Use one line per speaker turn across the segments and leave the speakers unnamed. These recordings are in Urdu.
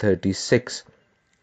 36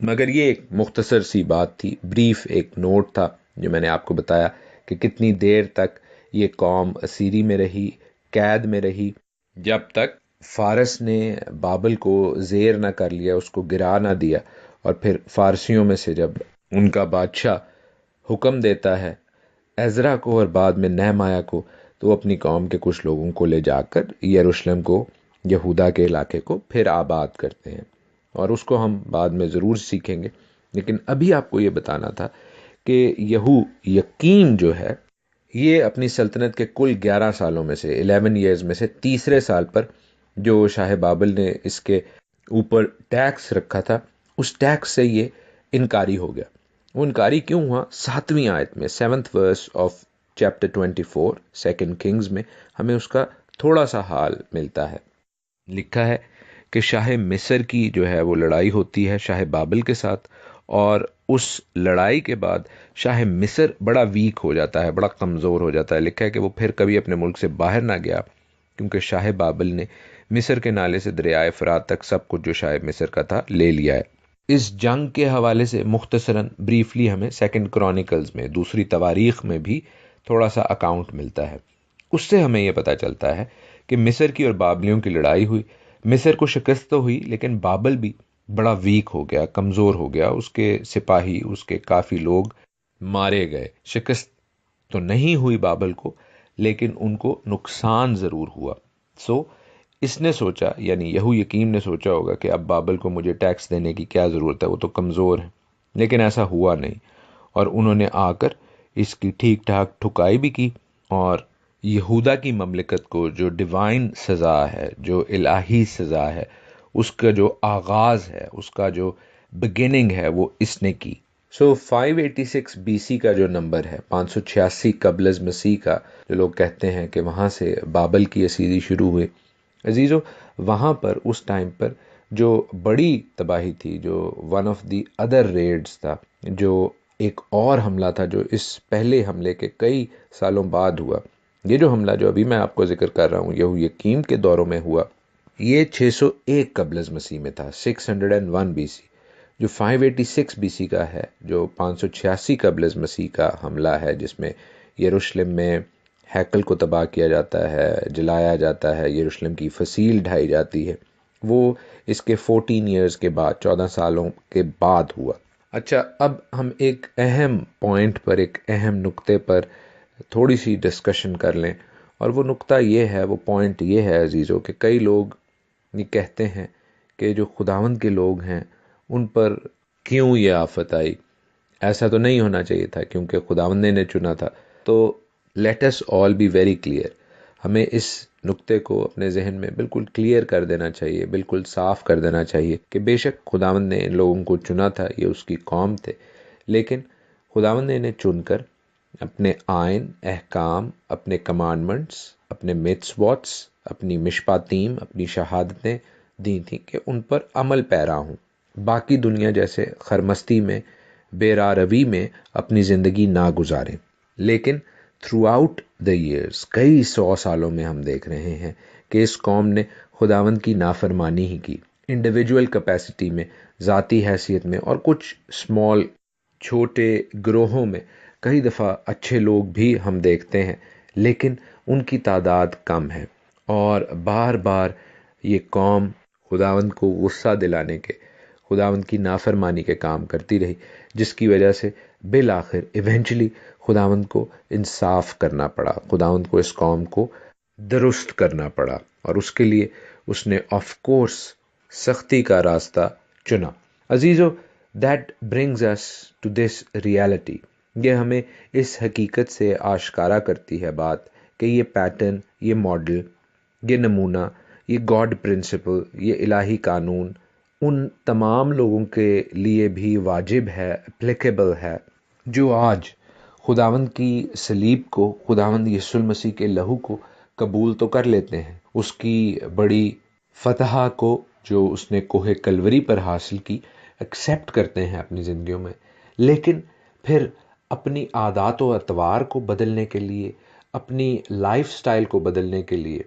مگر یہ ایک مختصر سی بات تھی، بریف ایک نوٹ تھا جو میں نے آپ کو بتایا کہ کتنی دیر تک یہ قوم اسیری میں رہی، قید میں رہی، جب تک فارس نے بابل کو زیر نہ کر لیا، اس کو گرا نہ دیا، اور پھر فارسیوں میں سے جب ان کا بادشاہ حکم دیتا ہے عزرا کو اور بعد میں نہمایا کو، تو وہ اپنی قوم کے کچھ لوگوں کو لے جا کر یروشلم کو، یہودا کے علاقے کو پھر آباد کرتے ہیں، اور اس کو ہم بعد میں ضرور سیکھیں گے۔ لیکن ابھی آپ کو یہ بتانا تھا کہ یہو یقین جو ہے، یہ اپنی سلطنت کے کل 11 سالوں میں سے 11 ایئرز میں سے تیسرے سال پر جو شاہ بابل نے اس کے اوپر ٹیکس رکھا تھا، اس ٹیکس سے یہ انکاری ہو گیا۔ وہ انکاری کیوں ہوا؟ 7ویں آیت میں 7th verse of chapter 24 second Kings میں ہمیں اس کا تھوڑا سا حال ملتا ہے۔ لکھا ہے کہ شاہ مصر کی جو ہے وہ لڑائی ہوتی ہے شاہ بابل کے ساتھ، اور اس لڑائی کے بعد شاہ مصر بڑا ویک ہو جاتا ہے، بڑا کمزور ہو جاتا ہے۔ لکھا ہے کہ وہ پھر کبھی اپنے ملک سے باہر نہ گیا، کیونکہ شاہ بابل نے مصر کے نالے سے دریائے فرات تک سب کچھ جو شاہ مصر کا تھا لے لیا ہے۔ اس جنگ کے حوالے سے مختصراً بریفلی ہمیں سیکنڈ کرونیکلز میں، دوسری تواریخ میں بھی تھوڑا سا اکاؤنٹ ملتا ہے۔ اس سے ہمیں یہ پتہ چلتا ہے کہ مصر کی اور بابلیوں کی لڑائی ہوئی، مصر کو شکست تو ہوئی، لیکن بابل بھی بڑا ویک ہو گیا، کمزور ہو گیا، اس کے سپاہی، اس کے کافی لوگ مارے گئے۔ شکست تو نہیں ہوئی بابل کو، لیکن ان کو نقصان ضرور ہوا۔ اس نے سوچا، یعنی یہو یقین نے سوچا ہوگا کہ اب بابل کو مجھے ٹیکس دینے کی کیا ضرورت ہے، وہ تو کمزور ہے، لیکن ایسا ہوا نہیں، اور انہوں نے آ کر اس کی ٹھیک ٹھاک ٹھکائی بھی کی، اور یہودا کی مملکت کو جو ڈیوائن سزا ہے، جو الہی سزا ہے، اس کا جو آغاز ہے، اس کا جو بگننگ ہے، وہ اس نے کی۔ 586 بی سی کا جو نمبر ہے، 586 قبل از مسیح کا، جو لوگ کہتے ہیں کہ وہاں سے بابل کی اسیری شروع ہوئی، عزیزو، وہاں پر اس ٹائم پر جو بڑی تباہی تھی، جو one of the other raids تھا، جو ایک اور حملہ تھا جو اس پہلے حملے کے کئی سالوں بعد ہوا، یہ جو حملہ جو ابھی میں آپ کو ذکر کر رہا ہوں یہو یقین کے دوروں میں ہوا، یہ 601 قبل از مسیح میں تھا، 601 بی سی۔ جو 586 بی سی کا ہے، جو 586 قبل از مسیح کا حملہ ہے، جس میں یروشلم میں ہیکل کو تباہ کیا جاتا ہے، جلایا جاتا ہے، یروشلم کی فصیل ڈھائی جاتی ہے، وہ اس کے 14 ایئرز کے بعد، 14 سالوں کے بعد ہوا۔ اچھا، اب ہم ایک اہم پوائنٹ پر، ایک اہم نقطے پر تھوڑی سی ڈسکشن کر لیں، اور وہ نقطہ یہ ہے، وہ پوائنٹ یہ ہے عزیزو، کہ کئی لوگ یہ کہتے ہیں کہ جو خداوند کے لوگ ہیں ان پر کیوں یہ آفت آئی، ایسا تو نہیں ہونا چاہیے تھا کیونکہ خداوند نے چنا تھا۔ تو late us all be very clear، ہمیں اس نقطے کو اپنے ذہن میں بالکل کلیئر کر دینا چاہیے، بالکل صاف کر دینا چاہیے کہ بے شک خداوند نے ان لوگوں کو چنا تھا، یہ اس کی قوم تھے، لیکن خداوند نے انہیں چن کر اپنے آئین، احکام، اپنے کمانڈمنٹس، اپنے میتھس، اپنی مشپاتیم، اپنی شہادتیں دی تھیں کہ ان پر عمل پیرا ہوں، باقی دنیا جیسے خرمستی میں، بے راہ روی میں اپنی زندگی نہ گزاریں۔ لیکن تھرو آؤٹ دا ایئرز، کئی 100 سالوں میں ہم دیکھ رہے ہیں کہ اس قوم نے خداوند کی نافرمانی ہی کی، انڈیویجول کیپیسٹی میں، ذاتی حیثیت میں، اور کچھ اسمال، چھوٹے گروہوں میں کئی دفعہ اچھے لوگ بھی ہم دیکھتے ہیں، لیکن ان کی تعداد کم ہے، اور بار بار یہ قوم خداوند کو غصہ دلانے کے، خداوند کی نافرمانی کے کام کرتی رہی، جس کی وجہ سے بالآخر ایونچولی خداوند کو انصاف کرنا پڑا، خداوند کو اس قوم کو درست کرنا پڑا، اور اس کے لیے اس نے آف کورس سختی کا راستہ چنا۔ عزیزو، that brings us to this reality, یہ ہمیں اس حقیقت سے آشکارا کرتی ہے بات کہ یہ پیٹرن، یہ ماڈل، یہ نمونہ، یہ گاڈ پرنسپل، یہ الہی قانون ان تمام لوگوں کے لیے بھی واجب ہے، اپلیکیبل ہے، جو آج خداوند کی صلیب کو، خداوند یسوع المسیح کے لہو کو قبول تو کر لیتے ہیں، اس کی بڑی فتح کو جو اس نے کوہ کلوری پر حاصل کی ایکسیپٹ کرتے ہیں اپنی زندگیوں میں، لیکن پھر اپنی عادات و اطوار کو بدلنے کے لیے، اپنی لائف سٹائل کو بدلنے کے لیے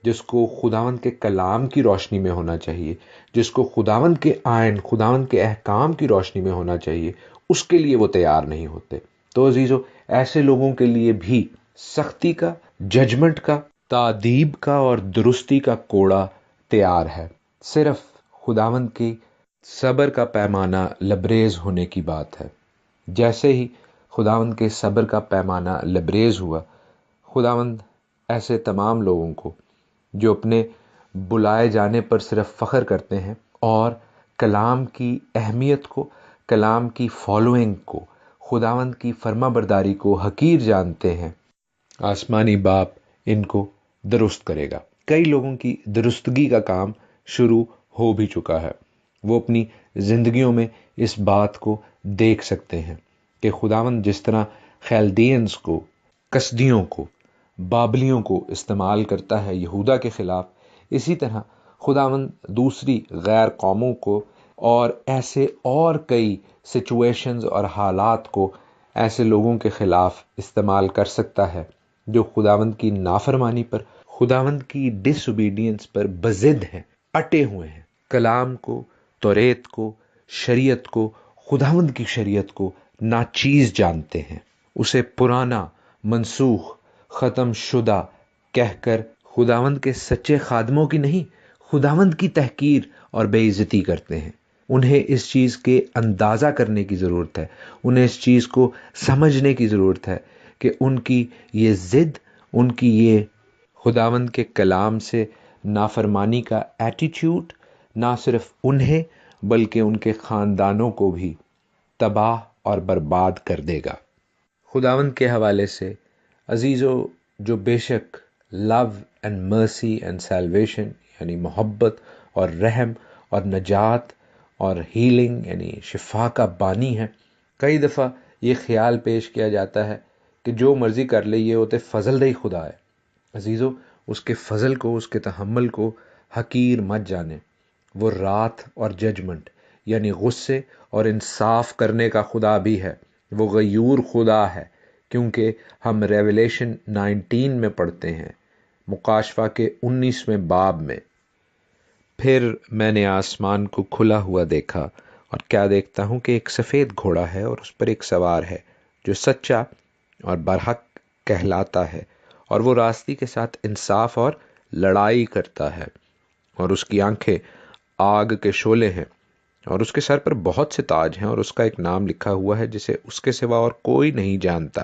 جس کو خداوند کے کلام کی روشنی میں ہونا چاہیے، جس کو خداوند کے آئین، خداوند کے احکام کی روشنی میں ہونا چاہیے، اس کے لیے وہ تیار نہیں ہوتے۔ تو عزیزو، ایسے لوگوں کے لیے بھی سختی کا، ججمنٹ کا، تادیب کا اور درستی کا کوڑا تیار ہے۔ صرف خداوند کی صبر کا پیمانہ لبریز ہونے کی بات ہے۔ جیسے ہی خداوند کے صبر کا پیمانہ لبریز ہوا، خداوند ایسے تمام لوگوں کو جو اپنے بلائے جانے پر صرف فخر کرتے ہیں اور کلام کی اہمیت کو، کلام کی فالوئنگ کو، خداوند کی فرما برداری کو حقیر جانتے ہیں، آسمانی باپ ان کو درست کرے گا۔ کئی لوگوں کی درستگی کا کام شروع ہو بھی چکا ہے۔ وہ اپنی زندگیوں میں اس بات کو دیکھ سکتے ہیں کہ خداوند جس طرح خیلدینز کو، کسدیوں کو، بابلیوں کو استعمال کرتا ہے یہودا کے خلاف، اسی طرح خداوند دوسری غیر قوموں کو اور ایسے اور کئی سچویشنز اور حالات کو ایسے لوگوں کے خلاف استعمال کر سکتا ہے جو خداوند کی نافرمانی پر، خداوند کی ڈس اوبیڈینس پر بضد ہیں، اٹے ہوئے ہیں، کلام کو، توریت کو، شریعت کو، خداوند کی شریعت کو ناچیز جانتے ہیں، اسے پرانا، منسوخ، ختم شدہ کہہ کر خداوند کے سچے خادموں کی نہیں، خداوند کی تحقیر اور بے عزتی کرتے ہیں۔ انہیں اس چیز کے اندازہ کرنے کی ضرورت ہے، انہیں اس چیز کو سمجھنے کی ضرورت ہے کہ ان کی یہ ضد، ان کی یہ خداوند کے کلام سے نافرمانی کا ایٹیٹیوڈ نہ صرف انہیں بلکہ ان کے خاندانوں کو بھی تباہ اور برباد کر دے گا۔ خداوند کے حوالے سے عزیزو، جو بے شک لو اینڈ مرسی اینڈ سیلویشن یعنی محبت اور رحم اور نجات اور ہیلنگ یعنی شفا کا بانی ہے، کئی دفعہ یہ خیال پیش کیا جاتا ہے کہ جو مرضی کر لے، یہ ہوتے فضل دہی خدا ہے۔ عزیزو، اس کے فضل کو، اس کے تحمل کو حقیر مت جانے۔ وہ رات اور ججمنٹ یعنی غصے اور انصاف کرنے کا خدا بھی ہے۔ وہ غیور خدا ہے، کیونکہ ہم ریویلیشن 19 میں پڑھتے ہیں، مکاشفہ کے 19ویں باب میں، پھر میں نے آسمان کو کھلا ہوا دیکھا اور کیا دیکھتا ہوں کہ ایک سفید گھوڑا ہے اور اس پر ایک سوار ہے جو سچا اور برحق کہلاتا ہے، اور وہ راستی کے ساتھ انصاف اور لڑائی کرتا ہے، اور اس کی آنکھیں آگ کے شعلے ہیں، اور اس کے سر پر بہت سے تاج ہیں، اور اس کا ایک نام لکھا ہوا ہے جسے اس کے سوا اور کوئی نہیں جانتا،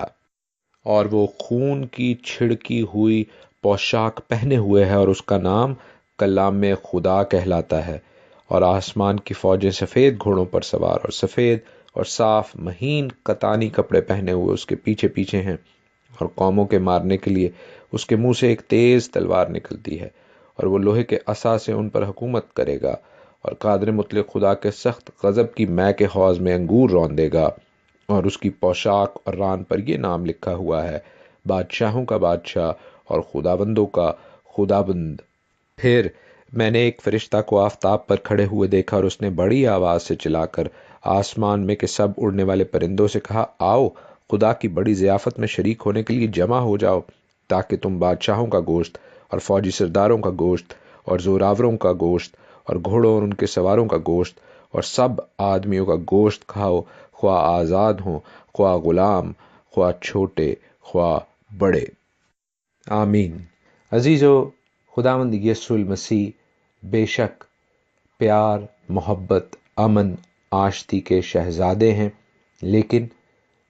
اور وہ خون کی چھڑکی ہوئی پوشاک پہنے ہوئے ہے، اور اس کا نام کلام خدا کہلاتا ہے، اور آسمان کی فوجیں سفید گھوڑوں پر سوار اور سفید اور صاف مہین قطانی کپڑے پہنے ہوئے اس کے پیچھے پیچھے ہیں، اور قوموں کے مارنے کے لیے اس کے منہ سے ایک تیز تلوار نکلتی ہے، اور وہ لوہے کے عصا سے ان پر حکومت کرے گا، اور قادر مطلق خدا کے سخت غضب کی مے کے حوض میں انگور روندے گا، اور اس کی پوشاک اور ران پر یہ نام لکھا ہوا ہے، بادشاہوں کا بادشاہ اور خداوندوں کا خداوند۔ پھر میں نے ایک فرشتہ کو آفتاب پر کھڑے ہوئے دیکھا، اور اس نے بڑی آواز سے چلا کر آسمان میں کے سب اڑنے والے پرندوں سے کہا، آؤ خدا کی بڑی ضیافت میں شریک ہونے کے لیے جمع ہو جاؤ، تاکہ تم بادشاہوں کا گوشت اور فوجی سرداروں کا گوشت اور زوراوروں کا گوشت اور گھوڑوں اور ان کے سواروں کا گوشت اور سب آدمیوں کا گوشت کھاؤ، خواہ آزاد ہوں، خواہ غلام، خواہ چھوٹے، خواہ بڑے۔ آمین۔ عزیزو، خداوند یسوع المسیح بے شک پیار، محبت، امن، آشتی کے شہزادے ہیں، لیکن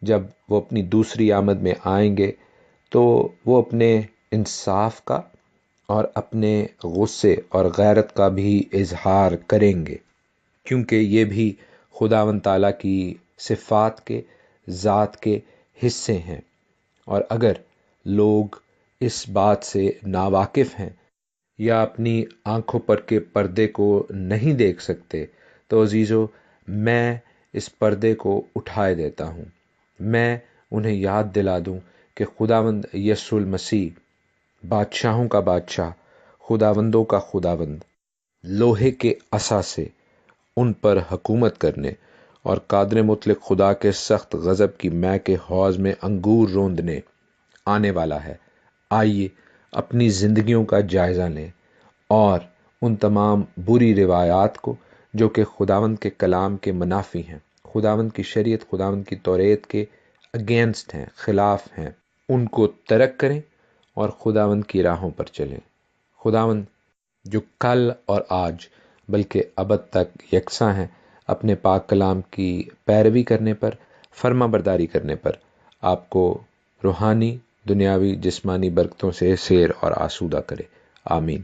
جب وہ اپنی دوسری آمد میں آئیں گے تو وہ اپنے انصاف کا اور اپنے غصے اور غیرت کا بھی اظہار کریں گے، کیونکہ یہ بھی خداوند تعالیٰ کی صفات کے، ذات کے حصے ہیں، اور اگر لوگ اس بات سے ناواقف ہیں یا اپنی آنکھوں پر کے پردے کو نہیں دیکھ سکتے، تو عزیزو، میں اس پردے کو اٹھائے دیتا ہوں۔ میں انہیں یاد دلا دوں کہ خداوند یسوع المسیح بادشاہوں کا بادشاہ، خداوندوں کا خداوند، لوہے کے عصا سے ان پر حکومت کرنے اور قادر مطلق خدا کے سخت غضب کی مے کے حوض میں انگور روندنے آنے والا ہے۔ آئیے اپنی زندگیوں کا جائزہ لیں اور ان تمام بری روایات کو جو کہ خداوند کے کلام کے منافی ہیں، خداوند کی شریعت، خداوند کی توریت کے اگینسٹ ہیں، خلاف ہیں، ان کو ترک کریں اور خداوند کی راہوں پر چلیں۔ خداوند جو کل اور آج بلکہ ابد تک یکساں ہیں، اپنے پاک کلام کی پیروی کرنے پر، فرما برداری کرنے پر آپ کو روحانی، دنیاوی، جسمانی برکتوں سے سیر اور آسودہ کرے۔ آمین۔